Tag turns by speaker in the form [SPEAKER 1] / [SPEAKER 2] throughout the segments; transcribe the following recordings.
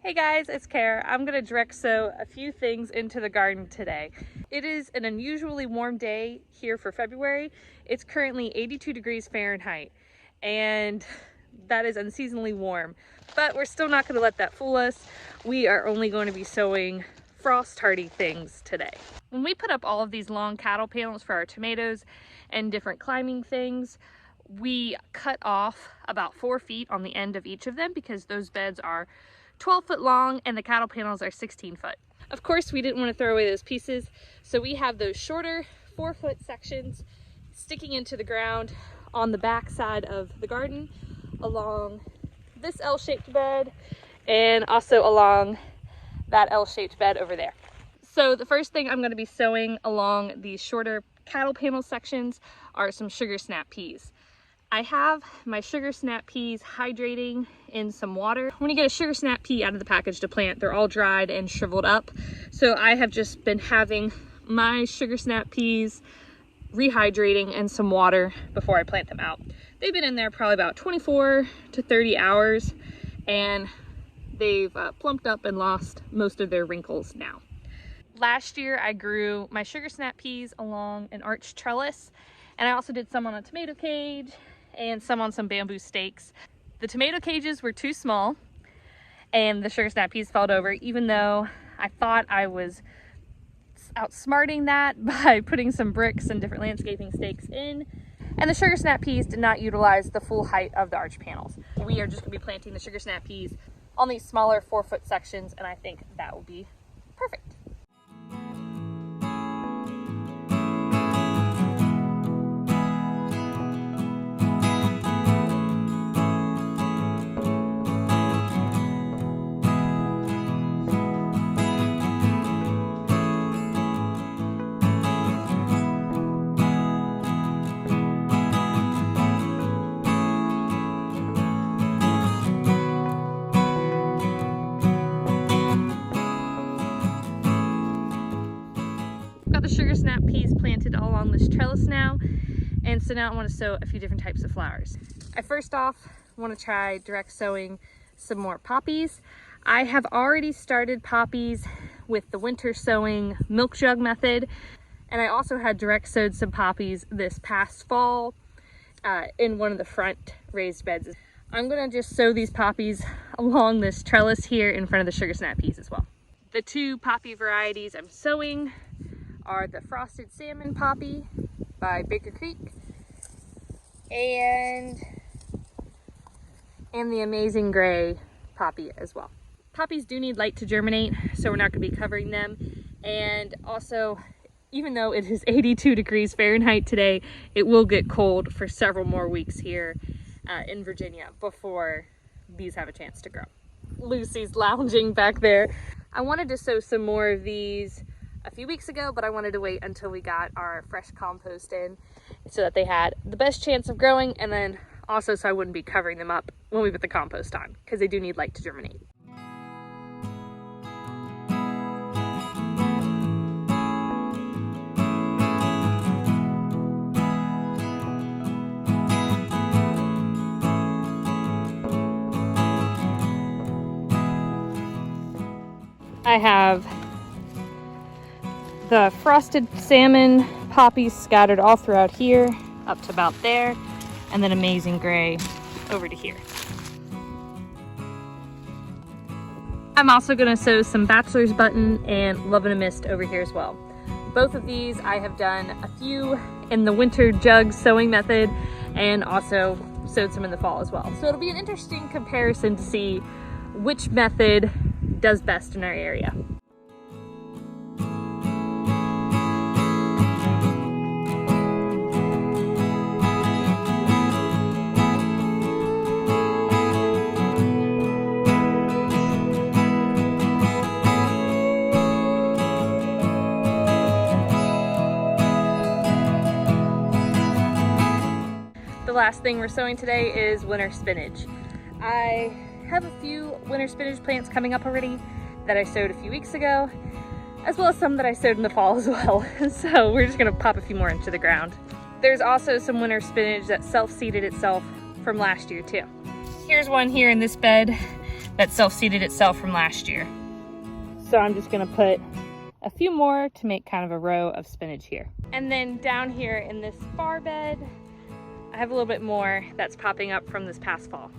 [SPEAKER 1] Hey guys, it's Cara. I'm gonna direct sow a few things into the garden today. It is an unusually warm day here for February. It's currently 82 degrees Fahrenheit, and that is unseasonably warm. But we're still not gonna let that fool us. We are only going to be sowing frost hardy things today. When we put up all of these long cattle panels for our tomatoes and different climbing things, we cut off about 4 feet on the end of each of them because those beds are 12 foot long and the cattle panels are 16 foot. Of course, we didn't want to throw away those pieces, so we have those shorter 4-foot sections sticking into the ground on the back side of the garden along this L-shaped bed and also along that L-shaped bed over there. So the first thing I'm going to be sowing along these shorter cattle panel sections are some sugar snap peas. I have my sugar snap peas hydrating in some water. When you get a sugar snap pea out of the package to plant, they're all dried and shriveled up. So I have just been having my sugar snap peas rehydrating in some water before I plant them out. They've been in there probably about 24 to 30 hours and they've plumped up and lost most of their wrinkles now. Last year I grew my sugar snap peas along an arched trellis, and I also did some on a tomato cage and some on some bamboo stakes. The tomato cages were too small and the sugar snap peas fell over, even though I thought I was outsmarting that by putting some bricks and different landscaping stakes in. And the sugar snap peas did not utilize the full height of the arch panels. We are just gonna be planting the sugar snap peas on these smaller 4-foot sections, and I think that will be perfect. Got the sugar snap peas planted all along this trellis now, and so now I want to sow a few different types of flowers. I first off want to try direct sowing some more poppies. I have already started poppies with the winter sowing milk jug method, and I also had direct sowed some poppies this past fall in one of the front raised beds. I'm gonna just sow these poppies along this trellis here in front of the sugar snap peas as well. The two poppy varieties I'm sowing are the Frosted Salmon Poppy by Baker Creek and the Amazing Gray Poppy as well. Poppies do need light to germinate, so we're not going to be covering them. And also, even though it is 82 degrees Fahrenheit today, it will get cold for several more weeks here in Virginia before these have a chance to grow. Lucy's lounging back there. I wanted to sow some more of these a few weeks ago, but I wanted to wait until we got our fresh compost in so that they had the best chance of growing, and then also so I wouldn't be covering them up when we put the compost on, because they do need light to germinate. I have the Frosted Salmon poppies scattered all throughout here, up to about there, and then Amazing Gray over to here. I'm also going to sow some Bachelor's Button and Love in a Mist over here as well. Both of these I have done a few in the winter jug sowing method and also sowed some in the fall as well. So it'll be an interesting comparison to see which method does best in our area. The last thing we're sowing today is winter spinach. I have a few winter spinach plants coming up already that I sowed a few weeks ago, as well as some that I sowed in the fall as well. So we're just gonna pop a few more into the ground. There's also some winter spinach that self-seeded itself from last year too. Here's one here in this bed that self-seeded itself from last year. So I'm just gonna put a few more to make kind of a row of spinach here. And then down here in this far bed, I have a little bit more that's popping up from this past fall.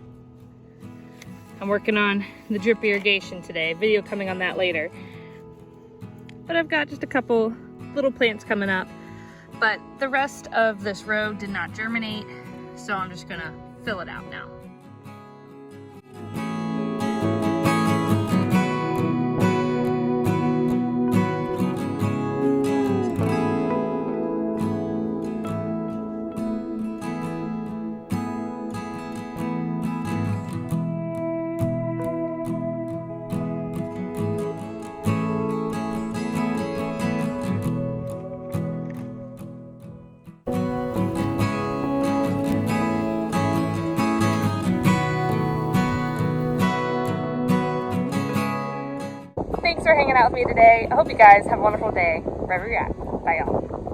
[SPEAKER 1] I'm working on the drip irrigation today, video coming on that later. But I've got just a couple little plants coming up, but the rest of this row did not germinate, so I'm just gonna fill it out now. Thanks for hanging out with me today. I hope you guys have a wonderful day wherever you're at. Bye, y'all.